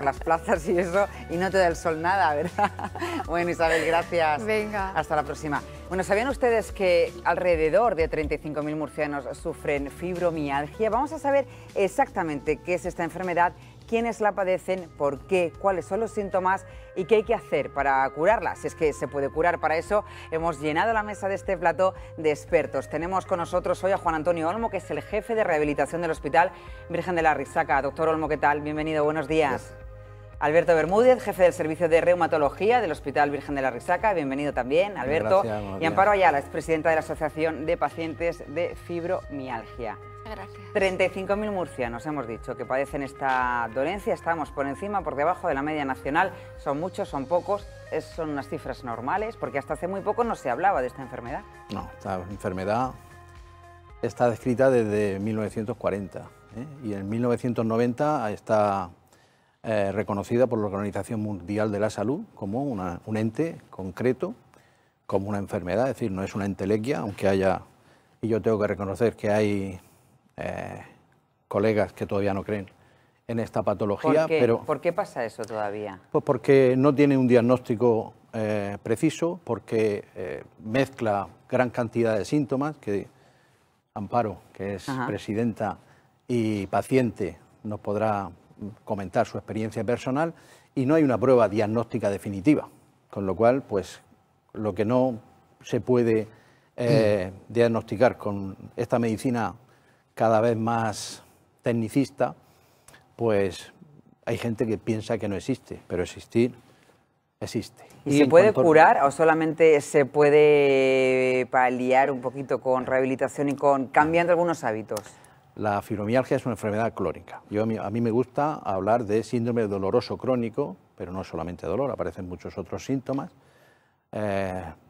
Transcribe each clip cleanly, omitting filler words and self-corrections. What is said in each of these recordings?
las plazas y eso, y no te da el sol nada, ¿verdad? Bueno, Isabel, gracias. Venga. Hasta la próxima. Bueno, ¿sabían ustedes que alrededor de 35.000 murcianos sufren fibromialgia? Vamos a saber exactamente qué es esta enfermedad, quiénes la padecen, por qué, cuáles son los síntomas y qué hay que hacer para curarla. Si es que se puede curar. Para eso hemos llenado la mesa de este plató de expertos. Tenemos con nosotros hoy a Juan Antonio Olmo, que es el jefe de rehabilitación del Hospital Virgen de la Risaca. Doctor Olmo, ¿qué tal? Bienvenido, buenos días. Alberto Bermúdez, jefe del Servicio de Reumatología del Hospital Virgen de la Risaca. Bienvenido también, Alberto. Gracias, y Amparo Ayala, es presidenta de la Asociación de Pacientes de Fibromialgia. Gracias. 35.000 murcianos hemos dicho que padecen esta dolencia. Estamos por encima, por debajo de la media nacional. ¿Son muchos, son pocos? ¿Son unas cifras normales? Porque hasta hace muy poco no se hablaba de esta enfermedad. No, esta enfermedad está descrita desde 1940 y en 1990 está reconocida por la Organización Mundial de la Salud como un ente concreto, como una enfermedad, es decir, no es una entelequia, aunque haya, y yo tengo que reconocer que hay colegas que todavía no creen en esta patología. ¿Por qué pasa eso todavía? Pues porque no tiene un diagnóstico preciso, porque mezcla gran cantidad de síntomas, que Amparo, que es presidenta y paciente, nos podrá comentar su experiencia personal, y no hay una prueba diagnóstica definitiva, con lo cual, pues, lo que no se puede diagnosticar con esta medicina cada vez más tecnicista, pues hay gente que piensa que no existe, pero existir existe. ¿Y se puede curar o solamente se puede paliar un poquito con rehabilitación y con cambiando algunos hábitos? La fibromialgia es una enfermedad crónica. A mí me gusta hablar de síndrome doloroso crónico, pero no solamente dolor, aparecen muchos otros síntomas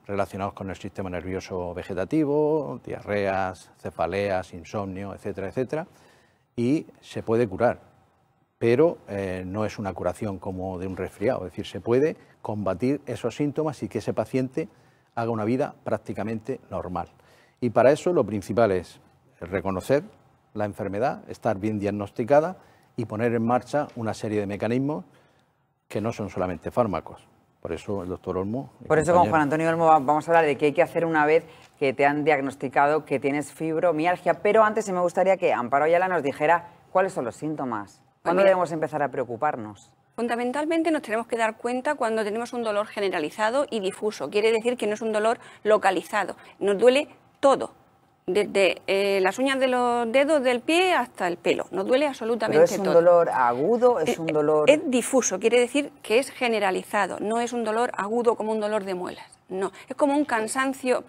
relacionados con el sistema nervioso vegetativo, diarreas, cefaleas, insomnio, etcétera, etcétera, y se puede curar, pero no es una curación como de un resfriado, es decir, se puede combatir esos síntomas y que ese paciente haga una vida prácticamente normal. Y para eso lo principal es reconocer la enfermedad, estar bien diagnosticada y poner en marcha una serie de mecanismos que no son solamente fármacos. Por eso el doctor Olmo... Por eso con Juan Antonio Olmo vamos a hablar de qué hay que hacer una vez que te han diagnosticado que tienes fibromialgia. Pero antes sí me gustaría que Amparo Ayala nos dijera cuáles son los síntomas. ¿Cuándo debemos empezar a preocuparnos? Fundamentalmente nos tenemos que dar cuenta cuando tenemos un dolor generalizado y difuso. Quiere decir que no es un dolor localizado. Nos duele todo, desde las uñas de los dedos del pie hasta el pelo. Nos duele absolutamente todo. ¿Pero es un dolor agudo? ¿Es un dolor...? Es difuso, quiere decir que es generalizado. No es un dolor agudo como un dolor de muelas. No, es como un cansancio,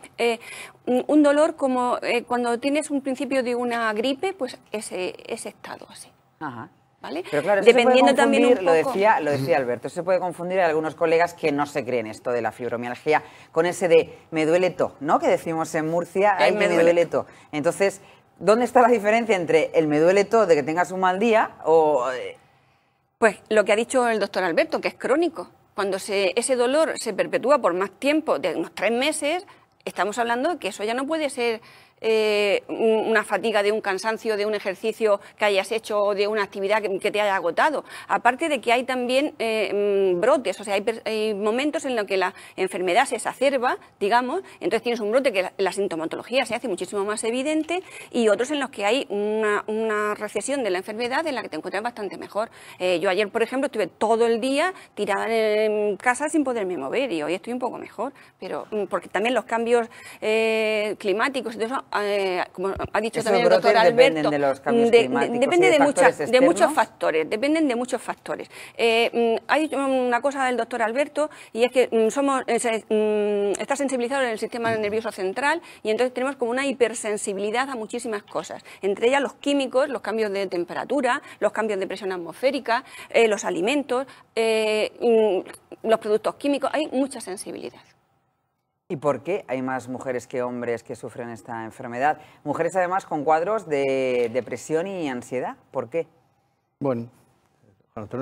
un dolor como cuando tienes un principio de una gripe, pues ese estado así. Ajá. ¿Vale? Pero claro, eso dependiendo se puede confundir, también un poco... lo decía Alberto, se puede confundir a algunos colegas que no se creen esto de la fibromialgia con ese de me duele todo, ¿no? Que decimos en Murcia, ay, me duele todo. Entonces, ¿dónde está la diferencia entre el me duele todo de que tengas un mal día o...? Pues lo que ha dicho el doctor Alberto, que es crónico. Cuando ese dolor se perpetúa por más tiempo, de unos 3 meses, estamos hablando de que eso ya no puede ser una fatiga de un cansancio, de un ejercicio que hayas hecho o de una actividad que te haya agotado. Aparte de que hay también brotes, o sea, hay momentos en los que la enfermedad se exacerba, digamos, entonces tienes un brote que la sintomatología se hace muchísimo más evidente y otros en los que hay una recesión de la enfermedad en la que te encuentras bastante mejor. Yo ayer, por ejemplo, estuve todo el día tirada en casa sin poderme mover y hoy estoy un poco mejor, pero porque también los cambios climáticos y todo eso, como ha dicho también el doctor Alberto, dependen de los cambios climáticos, depende de muchos factores, dependen de muchos factores. Hay una cosa del doctor Alberto y es que está sensibilizado en el sistema nervioso central y entonces tenemos como una hipersensibilidad a muchísimas cosas, entre ellas los químicos, los cambios de temperatura, los cambios de presión atmosférica, los alimentos, los productos químicos, hay mucha sensibilidad. ¿Y por qué hay más mujeres que hombres que sufren esta enfermedad? Mujeres además con cuadros de depresión y ansiedad. ¿Por qué? Bueno,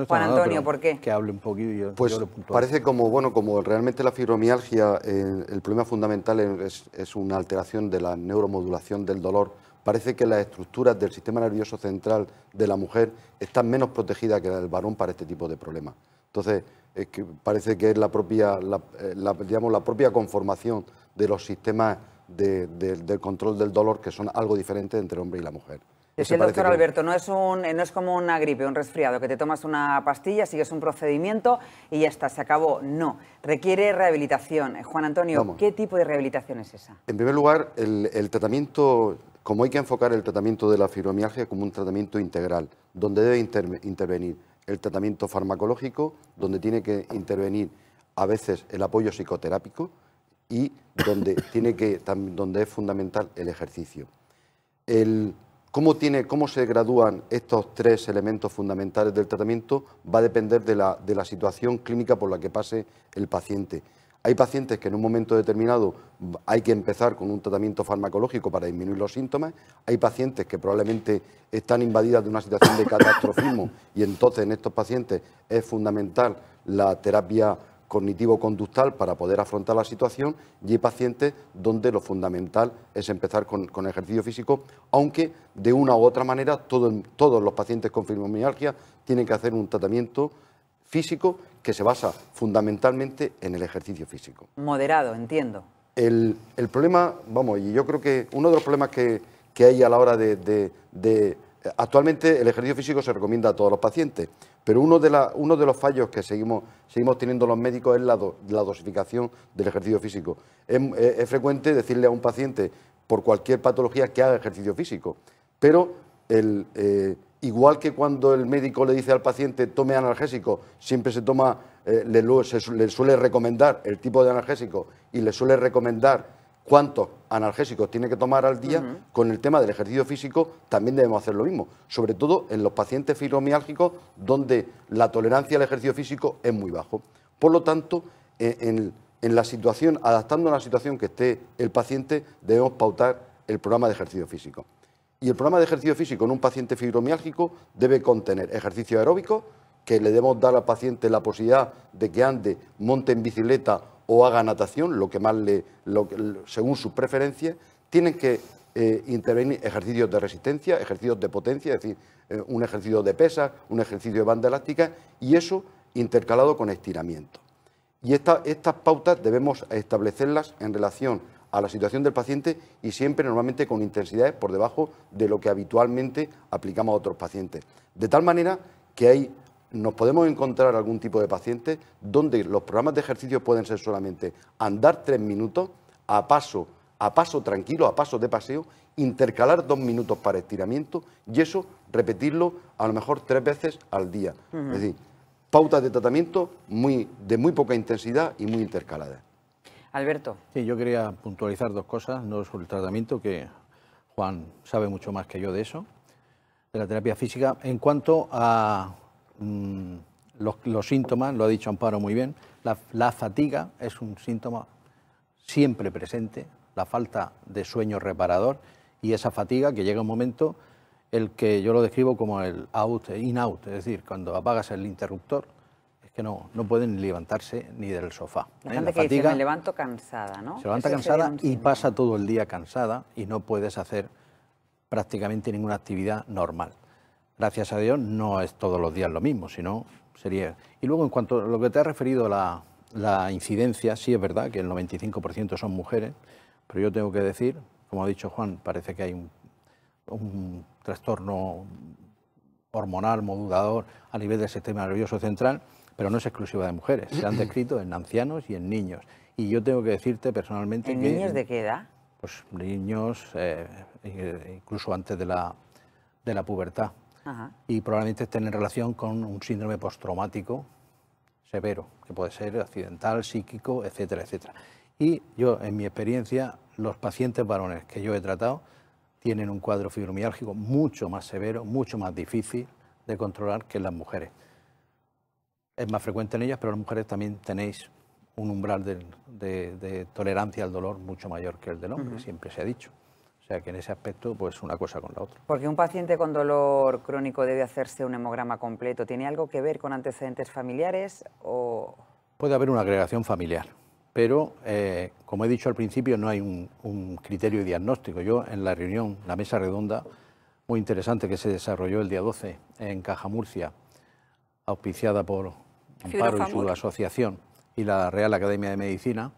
Juan Antonio, ¿por qué? Que hable un poquito y yo, pues yo lo puntualizo. parece como realmente la fibromialgia, el problema fundamental es una alteración de la neuromodulación del dolor parece que las estructuras del sistema nervioso central de la mujer están menos protegidas que la del varón para este tipo de problemas. Entonces, es que parece que es la propia conformación de los sistemas del control del dolor que son algo diferentes entre el hombre y la mujer. Decía el doctor Alberto, no es como una gripe, un resfriado, que te tomas una pastilla, sigues un procedimiento y ya está, se acabó. No, requiere rehabilitación. Juan Antonio, ¿qué tipo de rehabilitación es esa? En primer lugar, el tratamiento, como hay que enfocar el tratamiento de la fibromialgia como un tratamiento integral, donde debe intervenir el tratamiento farmacológico, donde tiene que intervenir a veces el apoyo psicoterápico y donde es fundamental el ejercicio. Cómo se gradúan estos tres elementos fundamentales del tratamiento va a depender de la situación clínica por la que pase el paciente. Hay pacientes que en un momento determinado hay que empezar con un tratamiento farmacológico para disminuir los síntomas. Hay pacientes que probablemente están invadidas de una situación de catastrofismo y entonces en estos pacientes es fundamental la terapia cognitivo-conductal para poder afrontar la situación, y hay pacientes donde lo fundamental es empezar con ejercicio físico, aunque de una u otra manera todos los pacientes con fibromialgia tienen que hacer un tratamiento físico que se basa fundamentalmente en el ejercicio físico. Moderado, entiendo. El problema, y yo creo que uno de los problemas que hay a la hora actualmente el ejercicio físico se recomienda a todos los pacientes, pero uno de los fallos que seguimos teniendo los médicos es la dosificación del ejercicio físico. Es frecuente decirle a un paciente por cualquier patología que haga ejercicio físico, pero igual que cuando el médico le dice al paciente tome analgésico, siempre le suele recomendar el tipo de analgésico y le suele recomendar cuántos analgésicos tiene que tomar al día. Con el tema del ejercicio físico también debemos hacer lo mismo, sobre todo en los pacientes fibromiálgicos donde la tolerancia al ejercicio físico es muy bajo. Por lo tanto, en la situación, adaptando a la situación que esté el paciente, debemos pautar el programa de ejercicio físico. Y el programa de ejercicio físico en un paciente fibromiálgico debe contener ejercicio aeróbico, que le debemos dar al paciente la posibilidad de que ande, monte en bicicleta o haga natación, según sus preferencias. Tienen que intervenir ejercicios de resistencia, ejercicios de potencia, es decir, un ejercicio de pesas, un ejercicio de banda elástica, y eso intercalado con estiramiento. Y estas pautas debemos establecerlas en relación a la situación del paciente y siempre normalmente con intensidades por debajo de lo que habitualmente aplicamos a otros pacientes. De tal manera que nos podemos encontrar algún tipo de pacientes donde los programas de ejercicio pueden ser solamente andar 3 minutos a paso tranquilo, a paso de paseo, intercalar 2 minutos para estiramiento y eso repetirlo a lo mejor 3 veces al día. Es decir, pautas de tratamiento de muy poca intensidad y muy intercaladas. Alberto. Sí, yo quería puntualizar 2 cosas, no sobre el tratamiento, que Juan sabe mucho más que yo de eso, de la terapia física. En cuanto a los síntomas, lo ha dicho Amparo muy bien, la fatiga es un síntoma siempre presente, la falta de sueño reparador y esa fatiga que llega un momento el que yo lo describo como el in-out, es decir, cuando apagas el interruptor es que no pueden ni levantarse ni del sofá. La gente que dice, me levanto cansada, ¿no? Se levanta cansada y pasa todo el día cansada y no puedes hacer prácticamente ninguna actividad normal. Gracias a Dios no es todos los días lo mismo, sino sería... Y luego en cuanto a lo que te has referido a la incidencia, sí es verdad que el 95% son mujeres, pero yo tengo que decir, como ha dicho Juan, parece que hay un trastorno hormonal modulador a nivel del sistema nervioso central, pero no es exclusiva de mujeres, se han descrito en ancianos y en niños. Y yo tengo que decirte personalmente ¿En que... niños de qué edad? Pues niños, incluso antes de la pubertad. Ajá. Y probablemente estén en relación con un síndrome postraumático severo, que puede ser accidental, psíquico, etcétera, etcétera. Y yo, en mi experiencia, los pacientes varones que yo he tratado tienen un cuadro fibromiálgico mucho más severo, mucho más difícil de controlar que en las mujeres. Es más frecuente en ellas, pero las mujeres también tenéis un umbral de tolerancia al dolor mucho mayor que el del hombre, siempre se ha dicho. O sea que en ese aspecto, pues una cosa con la otra. Porque un paciente con dolor crónico debe hacerse un hemograma completo. ¿Tiene algo que ver con antecedentes familiares o...? Puede haber una agregación familiar. pero como he dicho al principio, no hay un criterio diagnóstico. Yo en la reunión, la mesa redonda, muy interesante que se desarrolló el día 12 en Caja Murcia, auspiciada por Amparo y su asociación y la Real Academia de Medicina,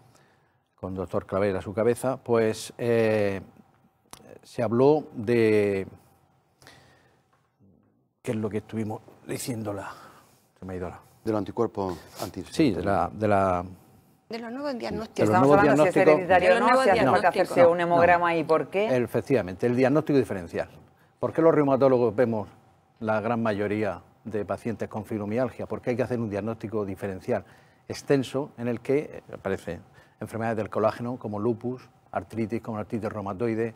con el doctor Claver a su cabeza, pues se habló de... ¿Qué es lo que estuvimos diciendo? Se me ha ido la... De los anticuerpos antivirales. Sí, de los nuevos diagnósticos. Estamos hablando si es hereditario o no, si hace falta hacerse un hemograma y por qué. Efectivamente, el diagnóstico diferencial. ¿Por qué los reumatólogos vemos la gran mayoría de pacientes con fibromialgia? Porque hay que hacer un diagnóstico diferencial extenso en el que aparecen enfermedades del colágeno como lupus, artritis como artritis reumatoide,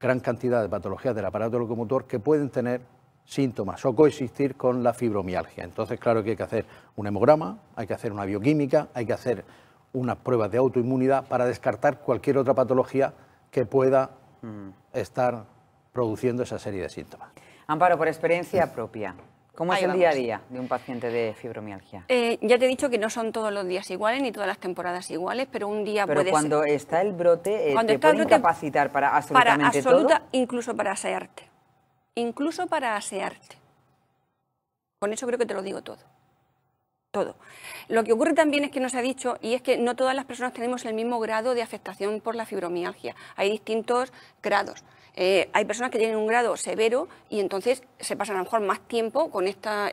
gran cantidad de patologías del aparato locomotor que pueden tener síntomas o coexistir con la fibromialgia. Entonces, claro que hay que hacer un hemograma, hay que hacer una bioquímica, hay que hacer unas pruebas de autoinmunidad para descartar cualquier otra patología que pueda estar produciendo esa serie de síntomas. Amparo, por experiencia propia, ¿cómo es el día a día de un paciente de fibromialgia? Ya te he dicho que no son todos los días iguales ni todas las temporadas iguales, pero un día puede ser. Pero cuando está el brote, ¿te puede incapacitar para absolutamente todo? Incluso para asearte. Incluso para asearte. Con eso creo que te lo digo todo. Todo. Lo que ocurre también es que nos ha dicho, y es que no todas las personas tenemos el mismo grado de afectación por la fibromialgia. Hay distintos grados. Hay personas que tienen un grado severo y entonces se pasan a lo mejor más tiempo con esta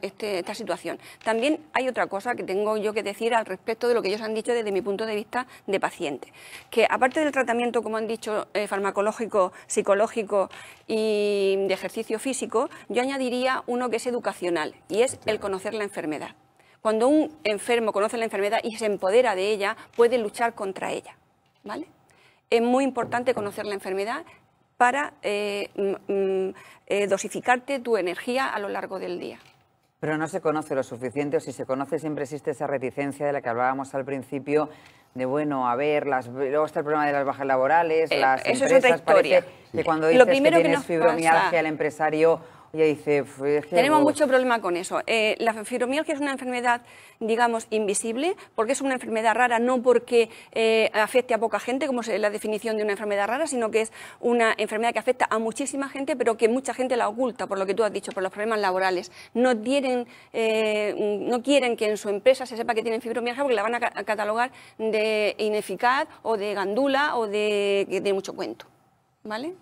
situación. También hay otra cosa que tengo yo que decir al respecto de lo que ellos han dicho desde mi punto de vista de paciente. Que aparte del tratamiento, como han dicho, farmacológico, psicológico y de ejercicio físico, yo añadiría uno que es educacional y es el conocer la enfermedad. Cuando un enfermo conoce la enfermedad y se empodera de ella, puede luchar contra ella, ¿vale? Es muy importante conocer la enfermedad para dosificarte tu energía a lo largo del día. Pero no se conoce lo suficiente, o si se conoce siempre existe esa reticencia de la que hablábamos al principio, de bueno, a ver, luego está el problema de las bajas laborales, las eso empresas, es otra historia. Parece que cuando dices que tienes fibromialgia, el empresario... Ella dice, tenemos mucho problema con eso. La fibromialgia es una enfermedad, digamos, invisible, porque es una enfermedad rara, no porque afecte a poca gente, como es la definición de una enfermedad rara, sino que es una enfermedad que afecta a muchísima gente, pero que mucha gente la oculta, por lo que tú has dicho, por los problemas laborales. No quieren que en su empresa se sepa que tienen fibromialgia porque la van a catalogar de ineficaz o de gandula o de que tiene mucho cuento, ¿vale?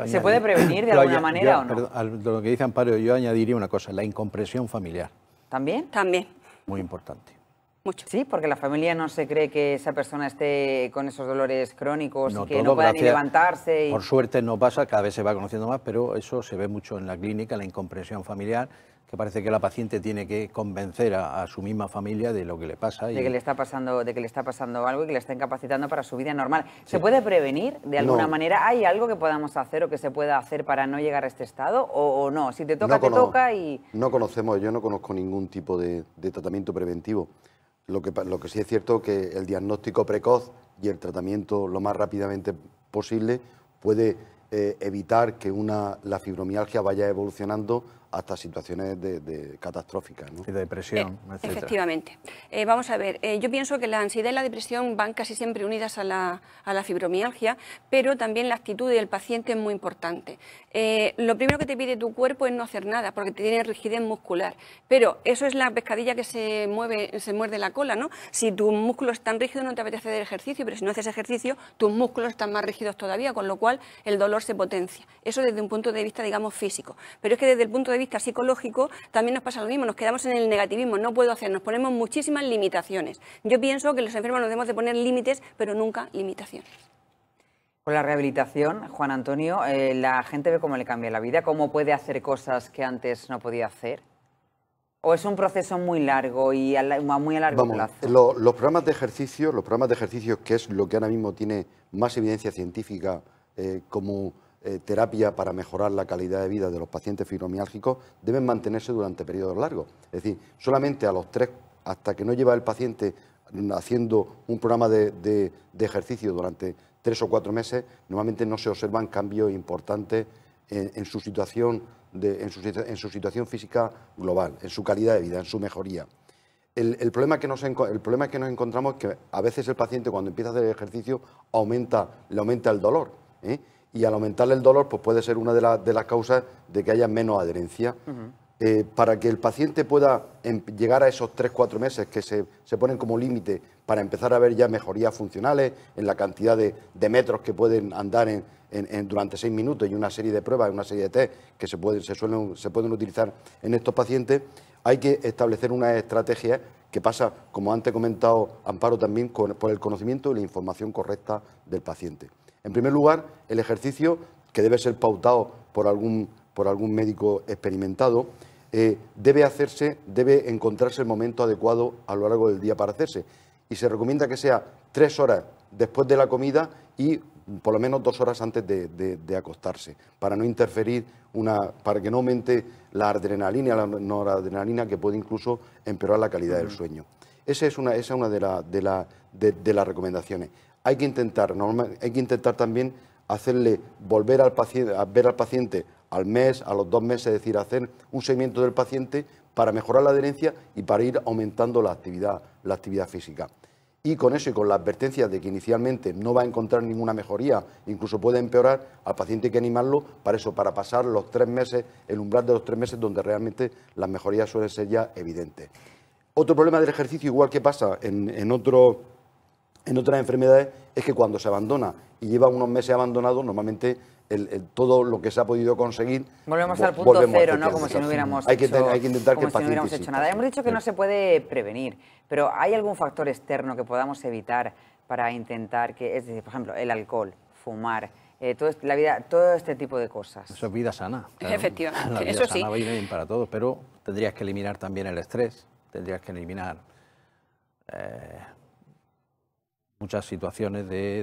¿Se puede prevenir de alguna manera o no? Perdón, lo que dice Amparo, yo añadiría una cosa, la incomprensión familiar. ¿También? También. Muy importante. Mucho. Sí, porque la familia no se cree que esa persona esté con esos dolores crónicos no, y que no pueda ni levantarse. Por suerte no pasa, cada vez se va conociendo más, pero eso se ve mucho en la clínica, la incomprensión familiar, que parece que la paciente tiene que convencer a su misma familia de lo que le pasa. De que le está pasando algo y que le está incapacitando para su vida normal. ¿Se puede prevenir de alguna manera? ¿Hay algo que podamos hacer o que se pueda hacer para no llegar a este estado o no? Si te toca, te toca y... No conocemos, yo no conozco ningún tipo de tratamiento preventivo. Lo que sí es cierto es que el diagnóstico precoz y el tratamiento lo más rápidamente posible puede evitar que la fibromialgia vaya evolucionando hasta situaciones catastróficas, ¿no? Y de depresión, etcétera. Efectivamente. Vamos a ver, yo pienso que la ansiedad y la depresión van casi siempre unidas a la fibromialgia, pero también la actitud del paciente es muy importante. Lo primero que te pide tu cuerpo es no hacer nada, porque te tiene rigidez muscular, pero eso es la pescadilla que se muerde la cola, ¿no? Si tus músculos están rígidos no te apetece hacer ejercicio, pero si no haces ejercicio, tus músculos están más rígidos todavía, con lo cual el dolor se potencia. Eso desde un punto de vista, digamos, físico. Pero es que desde el punto de vista psicológico también nos pasa lo mismo, nos quedamos en el negativismo, no puedo hacer, nos ponemos muchísimas limitaciones. Yo pienso que los enfermos nos debemos de poner límites, pero nunca limitaciones. Con la rehabilitación, Juan Antonio, la gente ve cómo le cambia la vida, cómo puede hacer cosas que antes no podía hacer. ¿O es un proceso muy largo y muy a largo plazo? Los programas de ejercicio, que es lo que ahora mismo tiene más evidencia científica como terapia para mejorar la calidad de vida de los pacientes fibromiálgicos, deben mantenerse durante periodos largos. Es decir, solamente hasta que no lleva el paciente haciendo un programa de ejercicio durante 3 o 4 meses, normalmente no se observan cambios importantes en su situación física global, en su calidad de vida, en su mejoría. El problema que nos encontramos es que a veces el paciente cuando empieza a hacer el ejercicio le aumenta el dolor, ¿eh? Y al aumentarle el dolor pues puede ser una de las causas de que haya menos adherencia. Para que el paciente pueda llegar a esos 3-4 meses que se ponen como límite para empezar a ver ya mejorías funcionales en la cantidad de metros que pueden andar durante 6 minutos y una serie de pruebas, una serie de test que se pueden utilizar en estos pacientes, hay que establecer una estrategia que pasa, como antes he comentado Amparo, también por el conocimiento y la información correcta del paciente. En primer lugar, el ejercicio, que debe ser pautado por algún médico experimentado, debe encontrarse el momento adecuado a lo largo del día para hacerse. Y se recomienda que sea 3 horas después de la comida y por lo menos 2 horas antes de acostarse, para no interferir, para que no aumente la adrenalina y la noradrenalina, que puede incluso empeorar la calidad del sueño. Esa es una de las recomendaciones. Hay que intentar también hacerle volver a ver al paciente al mes, a los 2 meses, es decir, hacer un seguimiento del paciente para mejorar la adherencia y para ir aumentando la actividad física. Y con eso y con la advertencia de que inicialmente no va a encontrar ninguna mejoría, incluso puede empeorar, al paciente hay que animarlo para pasar los 3 meses, el umbral de los 3 meses, donde realmente las mejorías suelen ser ya evidentes. Otro problema del ejercicio, igual que pasa en otras enfermedades, es que cuando se abandona y lleva unos meses abandonado, normalmente todo lo que se ha podido conseguir... Volvemos al punto cero, ¿no? Como si no hubiéramos hay que intentar que el paciente no hecho nada. Hemos dicho que no se puede prevenir, pero ¿hay algún factor externo que podamos evitar para intentar que, es decir, por ejemplo, el alcohol, fumar, todo este tipo de cosas? Eso es vida sana. Claro. Efectivamente, La vida eso sana sí. va bien para todos, pero tendrías que eliminar también el estrés, tendrías que eliminar muchas situaciones de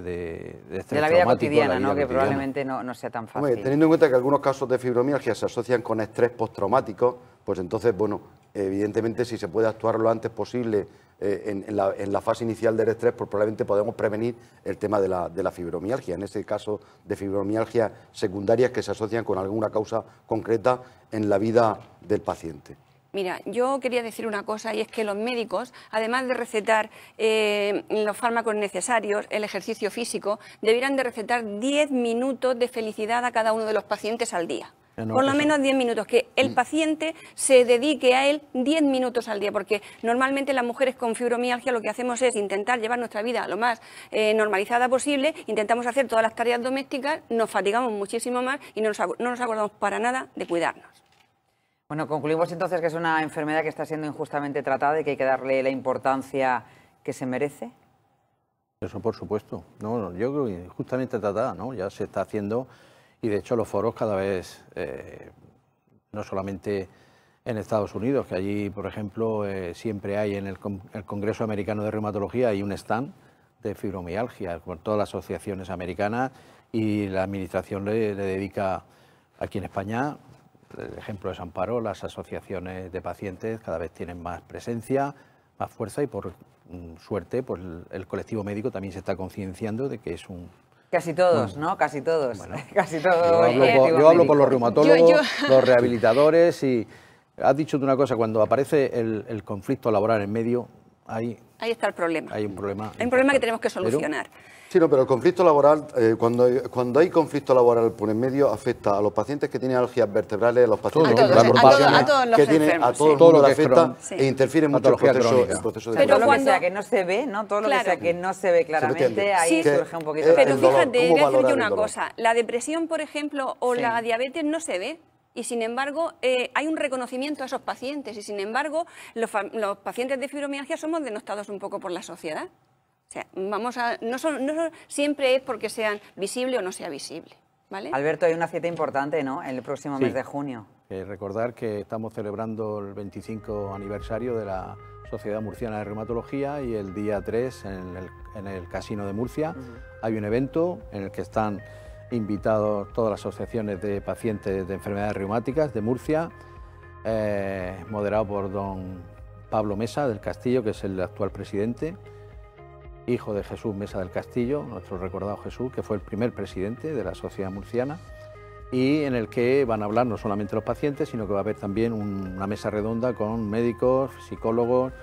estrés de la vida traumático, cotidiana, la vida ¿no? Que cotidiana. probablemente no sea tan fácil. Hombre, teniendo en cuenta que algunos casos de fibromialgia se asocian con estrés postraumático, pues entonces, bueno, evidentemente si se puede actuar lo antes posible en la fase inicial del estrés, pues probablemente podemos prevenir el tema de la fibromialgia. En ese caso de fibromialgia secundarias que se asocian con alguna causa concreta en la vida del paciente. Mira, yo quería decir una cosa, y es que los médicos, además de recetar los fármacos necesarios, el ejercicio físico, debieran de recetar 10 minutos de felicidad a cada uno de los pacientes al día. Por lo menos 10 minutos, que el paciente se dedique a él 10 minutos al día, porque normalmente las mujeres con fibromialgia lo que hacemos es intentar llevar nuestra vida lo más normalizada posible, intentamos hacer todas las tareas domésticas, nos fatigamos muchísimo más y no nos acordamos para nada de cuidarnos. Bueno, concluimos entonces que es una enfermedad que está siendo injustamente tratada y que hay que darle la importancia que se merece. Eso por supuesto. No, yo creo que injustamente tratada, ¿no? Ya se está haciendo y de hecho los foros cada vez, no solamente en Estados Unidos, que allí, por ejemplo, siempre hay en el Congreso Americano de Reumatología hay un stand de fibromialgia con todas las asociaciones americanas y la administración le dedica aquí en España. El ejemplo de Amparo, las asociaciones de pacientes cada vez tienen más presencia, más fuerza y por suerte pues el colectivo médico también se está concienciando de que es un... Casi todos, ¿no? Casi todos. Bueno, casi todos. Yo hablo por los reumatólogos, los rehabilitadores y has dicho una cosa, cuando aparece el conflicto laboral en medio, ahí está el problema. Hay un problema. Hay un problema que tenemos que solucionar. Sí, no, pero el conflicto laboral, cuando hay conflicto laboral por en medio, afecta a los pacientes que tienen alergias vertebrales, a los pacientes que tienen a que tienen, a todo el mundo le afecta e interfiere mucho el proceso de pero todo lo que sea que no se ve, ¿no? Todo lo que sea que no se ve claramente, ahí surge un poquito. Pero fíjate, voy a decir yo una cosa. La depresión, por ejemplo, o la diabetes no se ve. Y sin embargo, hay un reconocimiento a esos pacientes y sin embargo, los pacientes de fibromialgia somos denostados un poco por la sociedad. O sea, no siempre es porque sean visible o no sea visible, ¿vale? Alberto, hay una cita importante, ¿no? El próximo mes de junio. Recordar que estamos celebrando el 25 aniversario de la Sociedad Murciana de Reumatología y el día 3 en el Casino de Murcia hay un evento en el que están invitados todas las asociaciones de pacientes de enfermedades reumáticas de Murcia, moderado por don Pablo Mesa del Castillo, que es el actual presidente, hijo de Jesús Mesa del Castillo, nuestro recordado Jesús, que fue el primer presidente de la Sociedad Murciana, y en el que van a hablar no solamente los pacientes, sino que va a haber también una mesa redonda con médicos, psicólogos,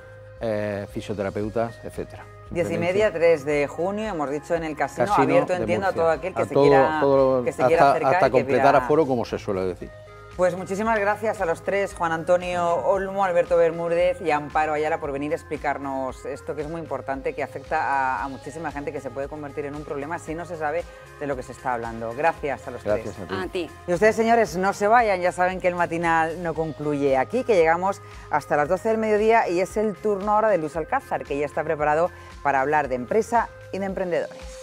fisioterapeutas, etcétera. 10:30, 3 de junio, hemos dicho en el casino abierto, entiendo, a todo aquel que se quiera acercar. Hasta completar aforo, como se suele decir. Pues muchísimas gracias a los tres, Juan Antonio Olmo, Alberto Bermúdez y Amparo Ayala, por venir a explicarnos esto que es muy importante, que afecta a muchísima gente, que se puede convertir en un problema si no se sabe de lo que se está hablando. Gracias a los tres. Gracias a ti. Y ustedes, señores, no se vayan, ya saben que el matinal no concluye aquí, que llegamos hasta las 12 del mediodía y es el turno ahora de Luis Alcázar, que ya está preparado para hablar de empresa y de emprendedores.